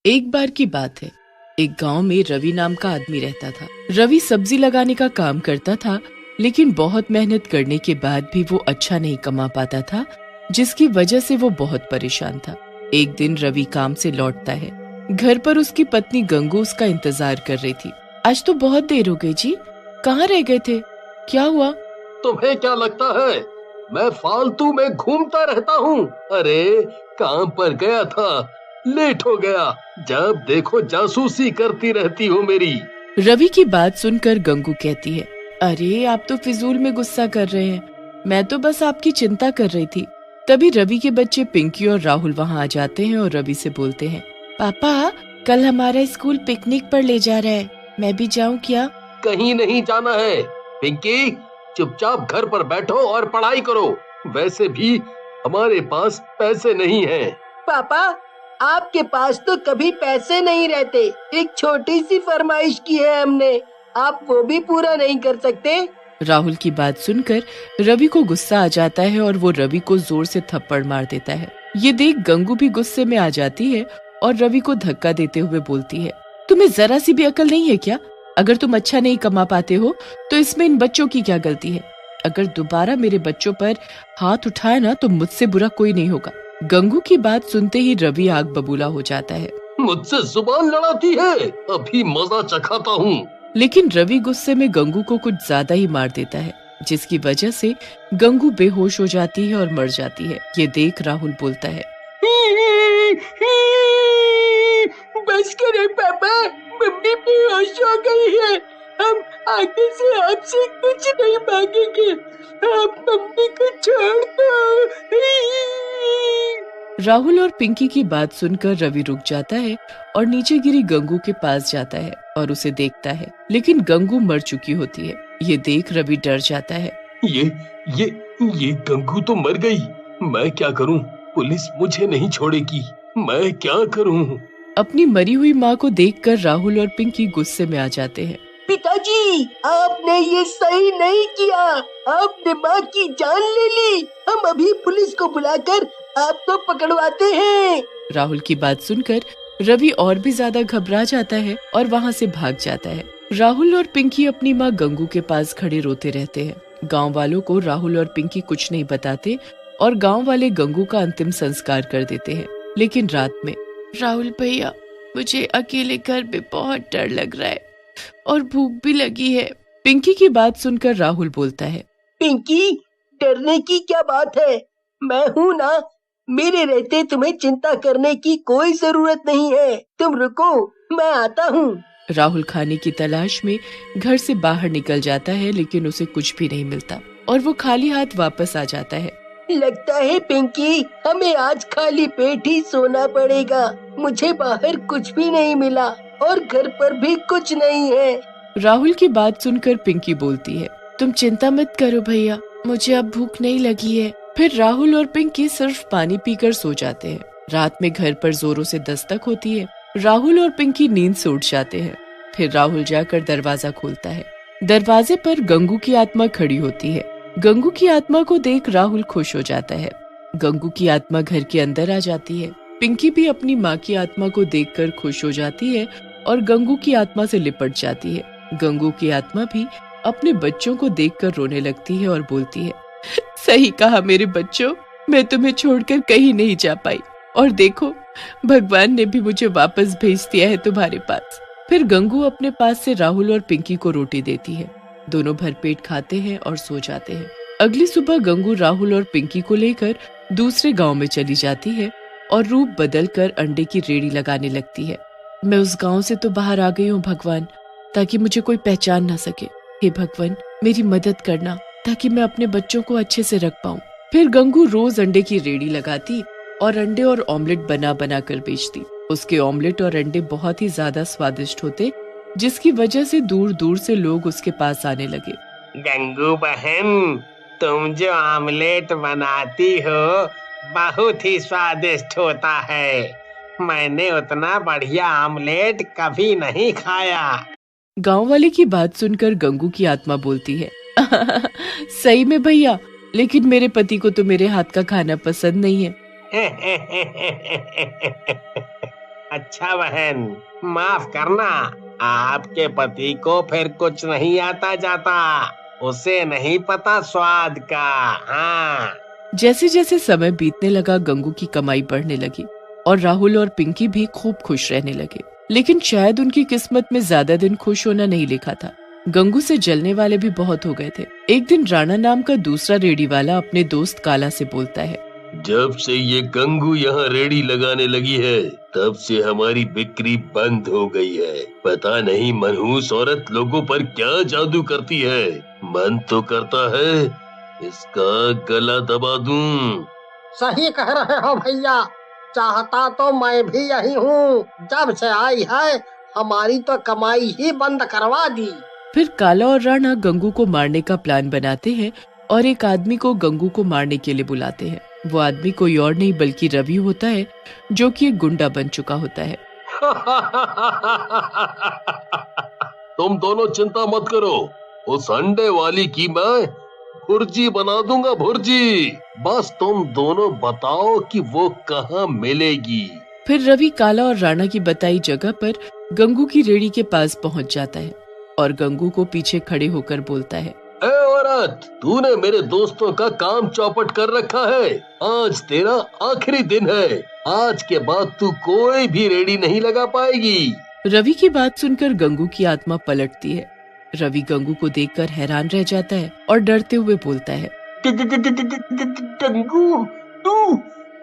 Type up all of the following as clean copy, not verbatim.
एक बार की बात है। एक गांव में रवि नाम का आदमी रहता था। रवि सब्जी लगाने का काम करता था, लेकिन बहुत मेहनत करने के बाद भी वो अच्छा नहीं कमा पाता था, जिसकी वजह से वो बहुत परेशान था। एक दिन रवि काम से लौटता है। घर पर उसकी पत्नी गंगू उसका इंतजार कर रही थी। आज तो बहुत देर हो गई जी, कहाँ रह गए थे? क्या हुआ? तुम्हें क्या लगता है मैं फालतू में घूमता रहता हूँ? अरे काम पर गया था, लेट हो गया। जब देखो जासूसी करती रहती हो मेरी। रवि की बात सुनकर गंगू कहती है, अरे आप तो फिजूल में गुस्सा कर रहे हैं, मैं तो बस आपकी चिंता कर रही थी। तभी रवि के बच्चे पिंकी और राहुल वहाँ आ जाते हैं और रवि से बोलते हैं, पापा कल हमारा स्कूल पिकनिक पर ले जा रहा है, मैं भी जाऊँ क्या? कहीं नहीं जाना है पिंकी, चुपचाप घर पर बैठो और पढ़ाई करो। वैसे भी हमारे पास पैसे नहीं हैं। पापा आपके पास तो कभी पैसे नहीं रहते। एक छोटी सी फरमाइश की है हमने, आप वो भी पूरा नहीं कर सकते? राहुल की बात सुनकर रवि को गुस्सा आ जाता है और वो रवि को जोर से थप्पड़ मार देता है। ये देख गंगू भी गुस्से में आ जाती है और रवि को धक्का देते हुए बोलती है, तुम्हें जरा सी भी अकल नहीं है क्या? अगर तुम अच्छा नहीं कमा पाते हो तो इसमें इन बच्चों की क्या गलती है? अगर दोबारा मेरे बच्चों पर हाथ उठाए ना तो मुझसे बुरा कोई नहीं होगा। गंगू की बात सुनते ही रवि आग बबूला हो जाता है। मुझसे जुबान लड़ाती है, अभी मजा चखाता हूँ। लेकिन रवि गुस्से में गंगू को कुछ ज्यादा ही मार देता है, जिसकी वजह से गंगू बेहोश हो जाती है और मर जाती है। ये देख राहुल बोलता है, बस करें पापा, मम्मी बेहोश हो गई है। हम आगे से आपसे कुछ नहीं मांगेंगे, आप मम्मी को छोड़ दो। राहुल और पिंकी की बात सुनकर रवि रुक जाता है और नीचे गिरी गंगू के पास जाता है और उसे देखता है, लेकिन गंगू मर चुकी होती है। ये देख रवि डर जाता है। ये गंगू तो मर गई, मैं क्या करूं? पुलिस मुझे नहीं छोड़ेगी, मैं क्या करूं? अपनी मरी हुई माँ को देखकर राहुल और पिंकी गुस्से में आ जाते हैं। पिताजी आपने ये सही नहीं किया, आपने माँ की जान ले ली। हम अभी पुलिस को बुलाकर आपको पकड़वाते हैं। राहुल की बात सुनकर रवि और भी ज्यादा घबरा जाता है और वहाँ से भाग जाता है। राहुल और पिंकी अपनी माँ गंगू के पास खड़े रोते रहते हैं। गांव वालों को राहुल और पिंकी कुछ नहीं बताते और गांव वाले गंगू का अंतिम संस्कार कर देते हैं। लेकिन रात में, राहुल भैया मुझे अकेले घर में बहुत डर लग रहा है और भूख भी लगी है। पिंकी की बात सुनकर राहुल बोलता है, पिंकी डरने की क्या बात है, मैं हूँ ना, मेरे रहते तुम्हें चिंता करने की कोई जरूरत नहीं है। तुम रुको, मैं आता हूँ। राहुल खाने की तलाश में घर से बाहर निकल जाता है, लेकिन उसे कुछ भी नहीं मिलता और वो खाली हाथ वापस आ जाता है। लगता है पिंकी हमें आज खाली पेट ही सोना पड़ेगा। मुझे बाहर कुछ भी नहीं मिला और घर पर भी कुछ नहीं है। राहुल की बात सुनकर पिंकी बोलती है, तुम चिंता मत करो भैया, मुझे अब भूख नहीं लगी है। फिर राहुल और पिंकी सिर्फ पानी पीकर सो जाते हैं। रात में घर पर जोरों से दस्तक होती है। राहुल और पिंकी नींद से उठ जाते हैं। फिर राहुल जाकर दरवाजा खोलता है। दरवाजे पर गंगू की आत्मा खड़ी होती है। गंगू की आत्मा को देख राहुल खुश हो जाता है। गंगू की आत्मा घर के अंदर आ जाती है। पिंकी भी अपनी माँ की आत्मा को देखकर खुश हो जाती है और गंगू की आत्मा से लिपट जाती है। गंगू की आत्मा भी अपने बच्चों को देखकर रोने लगती है और बोलती है, सही कहा मेरे बच्चों, मैं तुम्हें छोड़कर कहीं नहीं जा पाई और देखो भगवान ने भी मुझे वापस भेज दिया है तुम्हारे पास। फिर गंगू अपने पास से राहुल और पिंकी को रोटी देती है। दोनों भरपेट खाते हैं और सो जाते हैं। अगली सुबह गंगू राहुल और पिंकी को लेकर दूसरे गांव में चली जाती है और रूप बदलकर अंडे की रेड़ी लगाने लगती है। मैं उस गांव से तो बाहर आ गई हूँ भगवान, ताकि मुझे कोई पहचान ना सके। हे भगवान मेरी मदद करना, ताकि मैं अपने बच्चों को अच्छे से रख पाऊँ। फिर गंगू रोज अंडे की रेड़ी लगाती और अंडे और ऑमलेट बना बना कर बेचती। उसके ऑमलेट और अंडे बहुत ही ज्यादा स्वादिष्ट होते, जिसकी वजह से दूर दूर से लोग उसके पास आने लगे। गंगू बहन, तुम जो ऑमलेट बनाती हो बहुत ही स्वादिष्ट होता है। मैंने उतना बढ़िया ऑमलेट कभी नहीं खाया। गांव वाले की बात सुनकर गंगू की आत्मा बोलती है, सही में भैया, लेकिन मेरे पति को तो मेरे हाथ का खाना पसंद नहीं है। अच्छा बहन, माफ करना, आपके पति को फिर कुछ नहीं आता जाता, उसे नहीं पता स्वाद का। हाँ। जैसे जैसे समय बीतने लगा गंगू की कमाई बढ़ने लगी और राहुल और पिंकी भी खूब खुश रहने लगे। लेकिन शायद उनकी किस्मत में ज्यादा दिन खुश होना नहीं लिखा था। गंगू से जलने वाले भी बहुत हो गए थे। एक दिन राणा नाम का दूसरा रेडी वाला अपने दोस्त काला से बोलता है, जब से ये गंगू यहाँ रेडी लगाने लगी है तब से हमारी बिक्री बंद हो गई है। पता नहीं मनहूस औरत लोगों पर क्या जादू करती है। मन तो करता है इसका गला दबा दूं। सही कह रहे हो भैया, चाहता तो मैं भी यही हूँ। जब से आई है हमारी तो कमाई ही बंद करवा दी। फिर काला और राणा गंगू को मारने का प्लान बनाते हैं और एक आदमी को गंगू को मारने के लिए बुलाते हैं। वो आदमी कोई और नहीं बल्कि रवि होता है, जो कि एक गुंडा बन चुका होता है। तुम दोनों चिंता मत करो, उस अंडे वाली की मैं भुर्जी बना दूंगा, भुर्जी। बस तुम दोनों बताओ कि वो कहाँ मिलेगी। फिर रवि काला और राणा की बताई जगह पर गंगू की रेड़ी के पास पहुंच जाता है और गंगू को पीछे खड़े होकर बोलता है, ए औरत, तूने मेरे दोस्तों का काम चौपट कर रखा है। आज तेरा आखिरी दिन है। आज के बाद तू कोई भी रेडी नहीं लगा पाएगी। रवि की बात सुनकर गंगू की आत्मा पलटती है। रवि गंगू को देखकर हैरान रह जाता है और डरते हुए बोलता है, गंगू,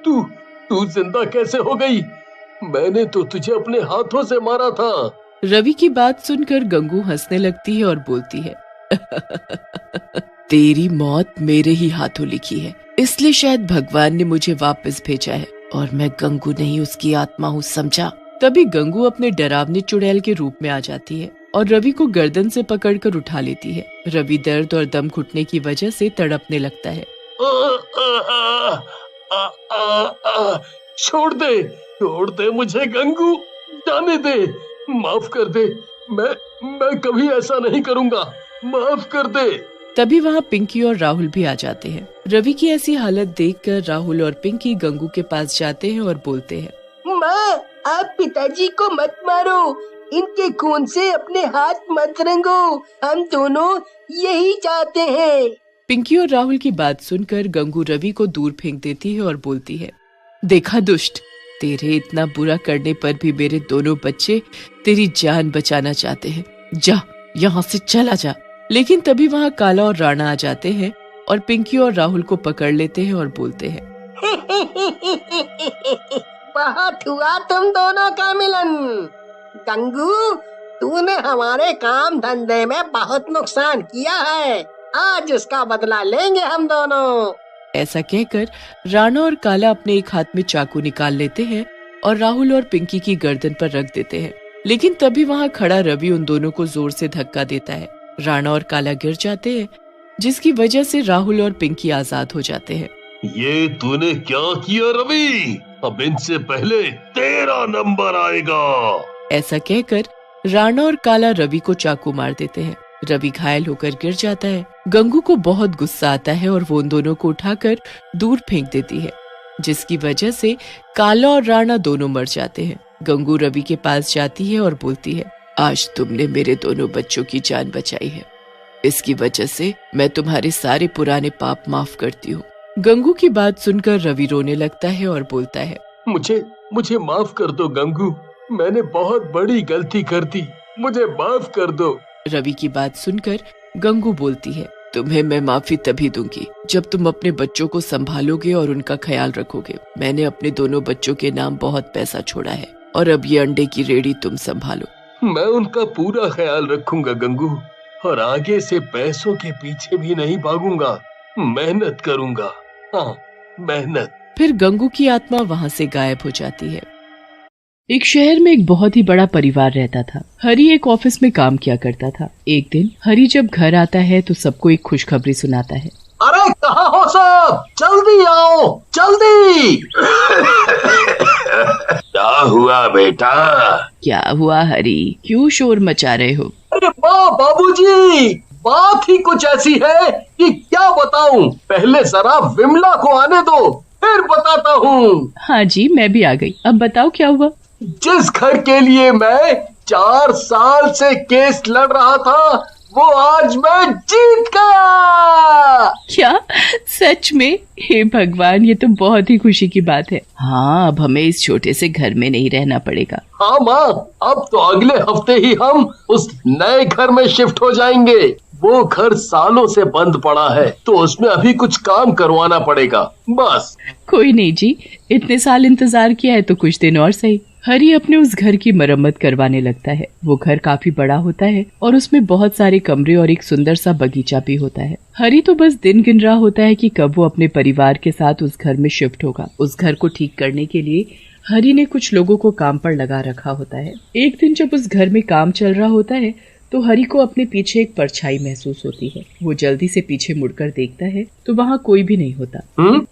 तू जिंदा कैसे हो गई? मैंने तो तुझे अपने हाथों से मारा था। रवि की बात सुनकर गंगू हंसने लगती है और बोलती है, तेरी मौत मेरे ही हाथों लिखी है, इसलिए शायद भगवान ने मुझे वापस भेजा है और मैं गंगू नहीं उसकी आत्मा हूँ, समझा। तभी गंगू अपने डरावने चुड़ैल के रूप में आ जाती है और रवि को गर्दन से पकड़कर उठा लेती है। रवि दर्द और दम घुटने की वजह से तड़पने लगता है। छोड़ दे मुझे गंगू, जाने दे, माफ कर दे। मैं कभी ऐसा नहीं करूँगा, माफ कर दे। तभी वहाँ पिंकी और राहुल भी आ जाते हैं। रवि की ऐसी हालत देखकर राहुल और पिंकी गंगू के पास जाते हैं और बोलते हैं, माँ, आप पिताजी को मत मारो, इनके खून से अपने हाथ मत रंगो, हम दोनों यही चाहते हैं। पिंकी और राहुल की बात सुनकर गंगू रवि को दूर फेंक देती है और बोलती है, देखा दुष्ट, तेरे इतना बुरा करने पर भी मेरे दोनों बच्चे तेरी जान बचाना चाहते हैं। जा, यहाँ से चला जा। लेकिन तभी वहाँ काला और राणा आ जाते हैं और पिंकी और राहुल को पकड़ लेते हैं और बोलते हैं, बहुत हुआ तुम दोनों का मिलन। गंगू, तूने हमारे काम धंधे में बहुत नुकसान किया है, आज उसका बदला लेंगे हम दोनों। ऐसा कहकर राणा और काला अपने एक हाथ में चाकू निकाल लेते हैं और राहुल और पिंकी की गर्दन पर रख देते हैं। लेकिन तभी वहाँ खड़ा रवि उन दोनों को जोर से धक्का देता है। राणा और काला गिर जाते हैं, जिसकी वजह से राहुल और पिंकी आजाद हो जाते हैं। ये तूने क्या किया रवि? अब इनसे पहले तेरा नंबर आएगा। ऐसा कहकर राणा और काला रवि को चाकू मार देते हैं। रवि घायल होकर गिर जाता है। गंगू को बहुत गुस्सा आता है और वो उन दोनों को उठाकर दूर फेंक देती है, जिसकी वजह से काला और राणा दोनों मर जाते हैं। गंगू रवि के पास जाती है और बोलती है, आज तुमने मेरे दोनों बच्चों की जान बचाई है, इसकी वजह से मैं तुम्हारे सारे पुराने पाप माफ करती हूँ। गंगू की बात सुनकर रवि रोने लगता है और बोलता है, मुझे माफ कर दो गंगू, मैंने बहुत बड़ी गलती कर दी, मुझे माफ कर दो। रवि की बात सुनकर गंगू बोलती है, तुम्हें मैं माफी तभी दूंगी जब तुम अपने बच्चों को संभालोगे और उनका ख्याल रखोगे। मैंने अपने दोनों बच्चों के नाम बहुत पैसा छोड़ा है और अब ये अंडे की रेडी तुम संभालो। मैं उनका पूरा ख्याल रखूंगा गंगू, और आगे से पैसों के पीछे भी नहीं भागूंगा, मेहनत करूंगा। हाँ, मेहनत। फिर गंगू की आत्मा वहाँ से गायब हो जाती है। एक शहर में एक बहुत ही बड़ा परिवार रहता था। हरी एक ऑफिस में काम किया करता था। एक दिन हरी जब घर आता है तो सबको एक खुशखबरी सुनाता है। अरे कहाँ हो सब, जल्दी आओ, जल्दी। क्या हुआ बेटा? क्या हुआ हरी, क्यों शोर मचा रहे हो? अरे वाह बाबूजी, बात ही कुछ ऐसी है कि क्या बताऊं। पहले जरा विमला को आने दो, फिर बताता हूँ। हाँ जी, मैं भी आ गई। अब बताओ क्या हुआ? जिस घर के लिए मैं 4 साल से केस लड़ रहा था वो आज मैं जीत गया। क्या सच में? हे भगवान, ये तो बहुत ही खुशी की बात है। हाँ, अब हमें इस छोटे से घर में नहीं रहना पड़ेगा। हाँ माँ, अब तो अगले हफ्ते ही हम उस नए घर में शिफ्ट हो जाएंगे। वो घर सालों से बंद पड़ा है तो उसमें अभी कुछ काम करवाना पड़ेगा बस। कोई नहीं जी, इतने साल इंतजार किया है तो कुछ दिन और सही। हरी अपने उस घर की मरम्मत करवाने लगता है। वो घर काफी बड़ा होता है और उसमें बहुत सारे कमरे और एक सुंदर सा बगीचा भी होता है। हरी तो बस दिन गिन रहा होता है कि कब वो अपने परिवार के साथ उस घर में शिफ्ट होगा। उस घर को ठीक करने के लिए हरी ने कुछ लोगों को काम पर लगा रखा होता है। एक दिन जब उस घर में काम चल रहा होता है तो हरी को अपने पीछे एक परछाई महसूस होती है। वो जल्दी से पीछे मुड़कर देखता है तो वहाँ कोई भी नहीं होता।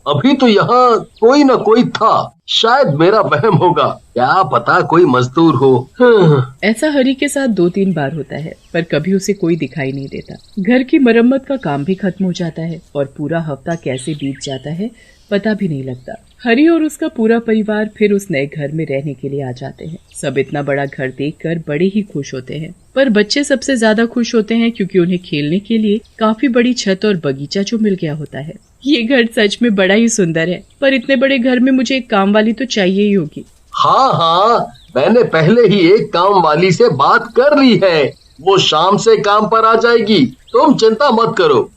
अभी तो यहाँ कोई न कोई था, शायद मेरा वहम होगा, क्या पता कोई मजदूर हो। ऐसा हरी के साथ 2-3 बार होता है पर कभी उसे कोई दिखाई नहीं देता। घर की मरम्मत का काम भी खत्म हो जाता है और पूरा हफ्ता कैसे बीत जाता है पता भी नहीं लगता। हरी और उसका पूरा परिवार फिर उस नए घर में रहने के लिए आ जाते हैं। सब इतना बड़ा घर देखकर बड़े ही खुश होते हैं, पर बच्चे सबसे ज्यादा खुश होते हैं क्योंकि उन्हें खेलने के लिए काफी बड़ी छत और बगीचा जो मिल गया होता है। ये घर सच में बड़ा ही सुंदर है, पर इतने बड़े घर में मुझे एक काम वाली तो चाहिए ही होगी। हाँ, मैंने पहले ही एक काम वाली से बात कर ली है, वो शाम से काम पर आ जाएगी, तुम चिंता मत करो।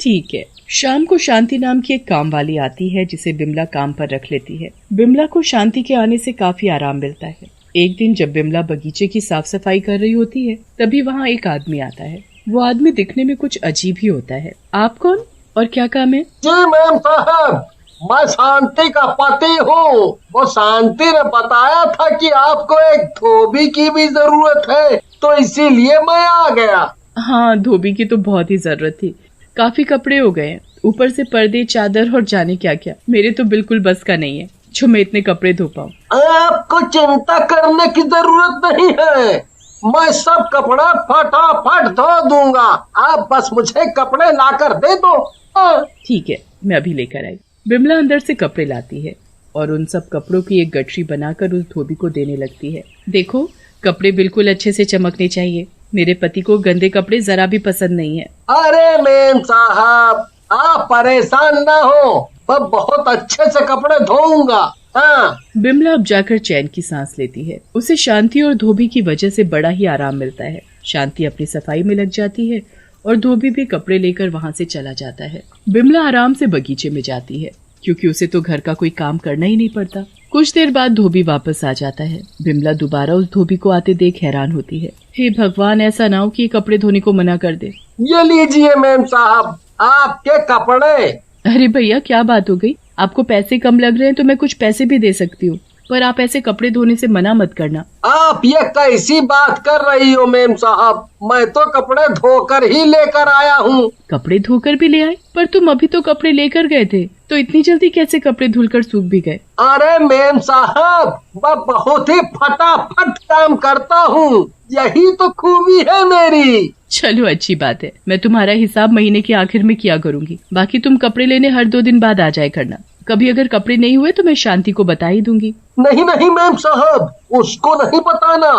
ठीक है। शाम को शांति नाम की एक काम वाली आती है जिसे बिमला काम पर रख लेती है। बिमला को शांति के आने से काफी आराम मिलता है। एक दिन जब बिमला बगीचे की साफ सफाई कर रही होती है तभी वहाँ एक आदमी आता है। वो आदमी दिखने में कुछ अजीब ही होता है। आप कौन और क्या काम है? जी मैम साहब, मैं शांति का पति हूँ। वो शांति ने बताया था कि आपको एक धोबी की भी जरूरत है तो इसीलिए मैं आ गया। हाँ, धोबी की तो बहुत ही जरूरत थी। काफी कपड़े हो गए हैं, ऊपर से पर्दे, चादर और जाने क्या क्या। मेरे तो बिल्कुल बस का नहीं है जो मैं इतने कपड़े धो पाऊँ। आपको चिंता करने की जरूरत नहीं है, मैं सब कपड़ा फटाफट धो दूंगा, आप बस मुझे कपड़े लाकर दे दो। ठीक है, मैं अभी लेकर आई। बिमला अंदर से कपड़े लाती है और उन सब कपड़ों की एक गठरी बनाकर उस धोबी को देने लगती है। देखो, कपड़े बिल्कुल अच्छे से चमकने चाहिए। मेरे पति को गंदे कपड़े जरा भी पसंद नहीं है। अरे मेम साहब, आप परेशान ना हो, मैं बहुत अच्छे से कपड़े धोऊंगा। हाँ। बिमला अब जाकर चैन की सांस लेती है। उसे शांति और धोबी की वजह से बड़ा ही आराम मिलता है। शांति अपनी सफाई में लग जाती है और धोबी भी कपड़े लेकर वहाँ से चला जाता है। बिमला आराम से बगीचे में जाती है क्योंकि उसे तो घर का कोई काम करना ही नहीं पड़ता। कुछ देर बाद धोबी वापस आ जाता है। बिमला दोबारा उस धोबी को आते देख हैरान होती है। हे भगवान, ऐसा ना हो कि कपड़े धोने को मना कर दे। ये लीजिए मैम साहब, आपके कपड़े। अरे भैया, क्या बात हो गई? आपको पैसे कम लग रहे हैं तो मैं कुछ पैसे भी दे सकती हूँ, पर आप ऐसे कपड़े धोने से मना मत करना। आप ये कैसी बात कर रही हो मेम साहब, मैं तो कपड़े धोकर ही लेकर आया हूँ। कपड़े धोकर भी ले आए? पर तुम अभी तो कपड़े लेकर गए थे, तो इतनी जल्दी कैसे कपड़े धुलकर सूख भी गए? अरे मेम साहब, मैं बहुत ही फटाफट काम करता हूँ, यही तो खूबी है मेरी। चलो अच्छी बात है, मैं तुम्हारा हिसाब महीने के आखिर में किया करूँगी। बाकी तुम कपड़े लेने हर 2 दिन बाद आ जाए करना। कभी अगर कपड़े नहीं हुए तो मैं शांति को बता ही दूंगी। नहीं नहीं मैम साहब, उसको नहीं बताना,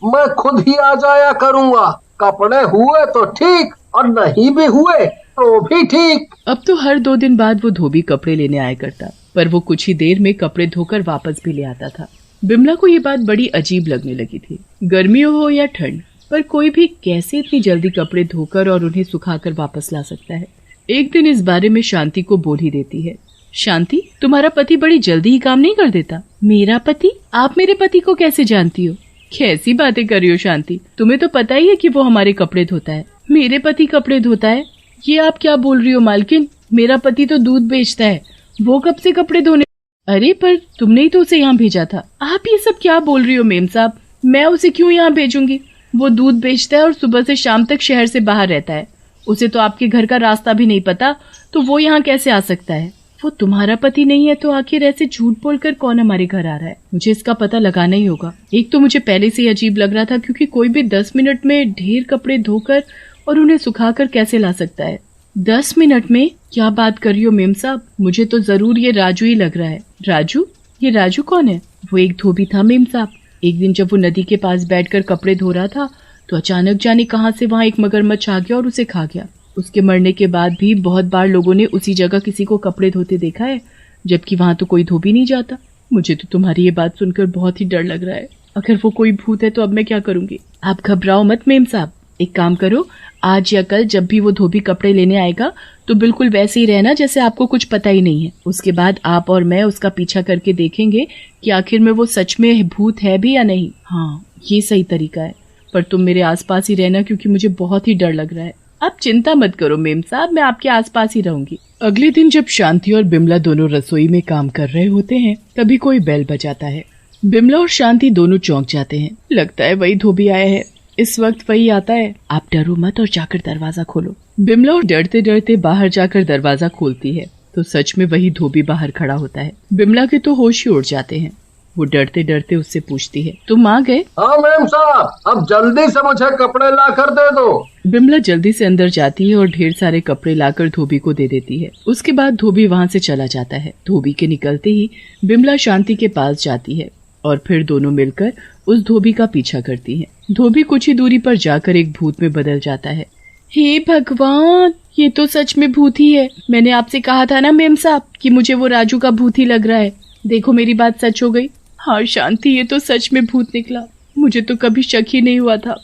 मैं खुद ही आ जाया करूँगा। कपड़े हुए तो ठीक और नहीं भी हुए तो भी ठीक। अब तो हर 2 दिन बाद वो धोबी कपड़े लेने आया करता, पर वो कुछ ही देर में कपड़े धोकर वापस भी ले आता था। बिमला को ये बात बड़ी अजीब लगने लगी थी। गर्मियों हो या ठंड, पर कोई भी कैसे इतनी जल्दी कपड़े धोकर और उन्हें सुखाकर वापस ला सकता है। एक दिन इस बारे में शांति को बोल ही देती है। शांति, तुम्हारा पति बड़ी जल्दी ही काम नहीं कर देता? मेरा पति? आप मेरे पति को कैसे जानती हो? कैसी बातें कर रही हो शांति, तुम्हें तो पता ही है कि वो हमारे कपड़े धोता है। मेरे पति कपड़े धोता है? ये आप क्या बोल रही हो मालकिन? मेरा पति तो दूध बेचता है, वो कब से कपड़े धोने? अरे पर तुमने ही तो उसे यहाँ भेजा था। आप ये सब क्या बोल रही हो मेम साहब? मैं उसे क्यों यहाँ भेजूंगी? वो दूध बेचता है और सुबह से शाम तक शहर से बाहर रहता है। उसे तो आपके घर का रास्ता भी नहीं पता, तो वो यहाँ कैसे आ सकता है? वो तुम्हारा पति नहीं है तो आखिर ऐसे झूठ बोलकर कौन हमारे घर आ रहा है? मुझे इसका पता लगाना ही होगा। एक तो मुझे पहले से ही अजीब लग रहा था क्योंकि कोई भी 10 मिनट में ढेर कपड़े धोकर और उन्हें सुखाकर कैसे ला सकता है? 10 मिनट में? क्या बात कर रही हो मेम साहब? मुझे तो जरूर ये राजू ही लग रहा है। राजू? ये राजू कौन है? वो एक धोबी था मेम साहब। एक दिन जब वो नदी के पास बैठकर कपड़े धो रहा था तो अचानक जाने कहां से वहां एक मगरमच्छ आ गया और उसे खा गया। उसके मरने के बाद भी बहुत बार लोगों ने उसी जगह किसी को कपड़े धोते देखा है, जबकि वहां तो कोई धोबी नहीं जाता। मुझे तो तुम्हारी ये बात सुनकर बहुत ही डर लग रहा है। अगर वो कोई भूत है तो अब मैं क्या करूंगी? आप घबराओ मत मेम साहब। एक काम करो, आज या कल जब भी वो धोबी कपड़े लेने आएगा तो बिल्कुल वैसे ही रहना जैसे आपको कुछ पता ही नहीं है। उसके बाद आप और मैं उसका पीछा करके देखेंगे कि आखिर में वो सच में भूत है भी या नहीं। हाँ, ये सही तरीका है। पर तुम मेरे आसपास ही रहना क्योंकि मुझे बहुत ही डर लग रहा है। आप चिंता मत करो मेम साहब, मैं आपके आसपास ही रहूंगी। अगले दिन जब शांति और बिमला दोनों रसोई में काम कर रहे होते हैं तभी कोई बेल बजाता है। बिमला और शांति दोनों चौंक जाते हैं। लगता है वही धोबी आया है। इस वक्त वही आता है। आप डरो मत और जाकर दरवाजा खोलो। बिमला और डरते डरते बाहर जाकर दरवाजा खोलती है तो सच में वही धोबी बाहर खड़ा होता है। बिमला के तो होश ही उड़ जाते हैं। वो डरते डरते उससे पूछती है, तुम आ गए? हाँ मेम साहब, अब जल्दी से मुझे कपड़े ला कर दे दो। बिमला जल्दी से अंदर जाती है और ढेर सारे कपड़े लाकर धोबी को दे देती है। उसके बाद धोबी वहाँ से चला जाता है। धोबी के निकलते ही बिमला शांति के पास जाती है और फिर दोनों मिलकर उस धोबी का पीछा करती हैं। धोबी कुछ ही दूरी पर जाकर एक भूत में बदल जाता है। हे भगवान, ये तो सच में भूत ही है। मैंने आपसे कहा था ना मेम साहब कि मुझे वो राजू का भूत ही लग रहा है। देखो मेरी बात सच हो गई। हाँ शांति, ये तो सच में भूत निकला। मुझे तो कभी शक ही नहीं हुआ था।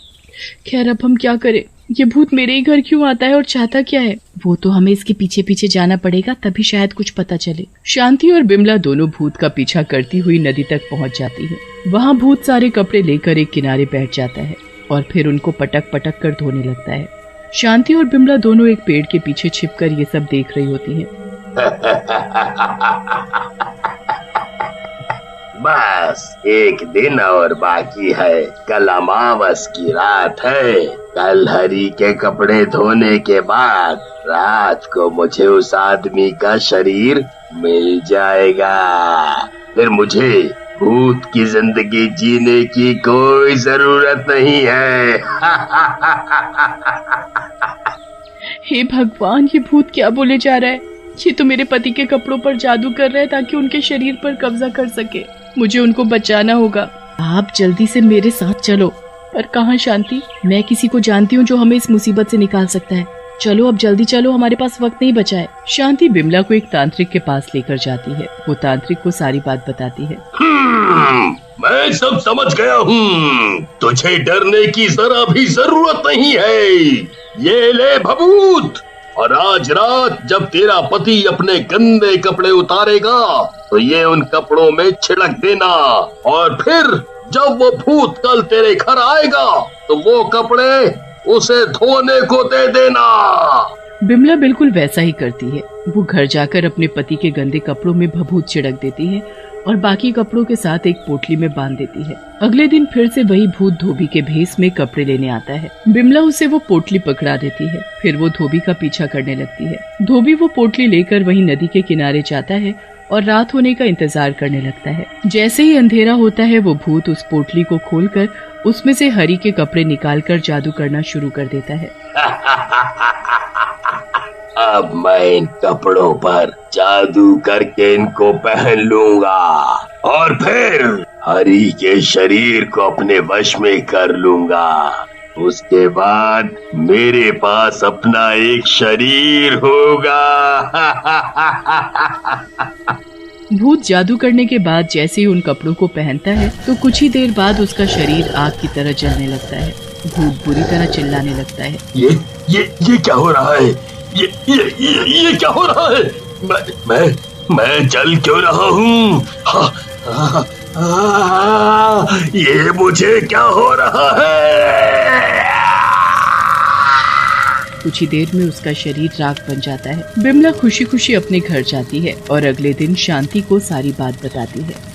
खैर अब हम क्या करें? ये भूत मेरे ही घर क्यों आता है और चाहता क्या है? वो तो हमें इसके पीछे पीछे जाना पड़ेगा, तभी शायद कुछ पता चले। शांति और बिमला दोनों भूत का पीछा करती हुई नदी तक पहुंच जाती है। वहाँ भूत सारे कपड़े लेकर एक किनारे बैठ जाता है और फिर उनको पटक पटक कर धोने लगता है। शांति और बिमला दोनों एक पेड़ के पीछे छिपकर ये सब देख रही होती हैं। बस एक दिन और बाकी है। कल अमावस की रात है। कल हरी के कपड़े धोने के बाद रात को मुझे उस आदमी का शरीर मिल जाएगा। फिर मुझे भूत की जिंदगी जीने की कोई जरूरत नहीं है। हे भगवान, ये भूत क्या बोले जा रहा है? ये तो मेरे पति के कपड़ों पर जादू कर रहा है ताकि उनके शरीर पर कब्जा कर सके। मुझे उनको बचाना होगा। आप जल्दी से मेरे साथ चलो। पर कहाँ शांति? मैं किसी को जानती हूँ जो हमें इस मुसीबत से निकाल सकता है। चलो अब जल्दी चलो, हमारे पास वक्त नहीं बचा है। शांति बिमला को एक तांत्रिक के पास लेकर जाती है। वो तांत्रिक को सारी बात बताती है। मैं सब समझ गया हूँ। तुझे डरने की जरा भी जरूरत नहीं है। ये ले भभूत, और आज रात जब तेरा पति अपने गंदे कपड़े उतारेगा तो ये उन कपड़ों में छिड़क देना, और फिर जब वो भूत कल तेरे घर आएगा तो वो कपड़े उसे धोने को दे देना। बिमला बिल्कुल वैसा ही करती है। वो घर जाकर अपने पति के गंदे कपड़ों में भभूत छिड़क देती है और बाकी कपड़ों के साथ एक पोटली में बांध देती है। अगले दिन फिर से वही भूत धोबी के भेष में कपड़े लेने आता है। बिमला उसे वो पोटली पकड़ा देती है। फिर वो धोबी का पीछा करने लगती है। धोबी वो पोटली लेकर वही नदी के किनारे जाता है और रात होने का इंतजार करने लगता है। जैसे ही अंधेरा होता है वो भूत उस पोटली को खोलकर उसमें से हरी के कपड़े निकालकर जादू करना शुरू कर देता है। अब मैं इन कपड़ों पर जादू करके इनको पहन लूंगा और फिर हरी के शरीर को अपने वश में कर लूंगा। उसके बाद मेरे पास अपना एक शरीर होगा। भूत जादू करने के बाद जैसे ही उन कपड़ों को पहनता है तो कुछ ही देर बाद उसका शरीर आग की तरह जलने लगता है। भूत बुरी तरह चिल्लाने लगता है। ये क्या हो रहा है? ये क्या हो रहा है? मैं जल क्यों रहा हूँ? ये मुझे क्या हो रहा है? कुछ ही देर में उसका शरीर राख बन जाता है। बिमला खुशी खुशी अपने घर जाती है और अगले दिन शांति को सारी बात बताती है।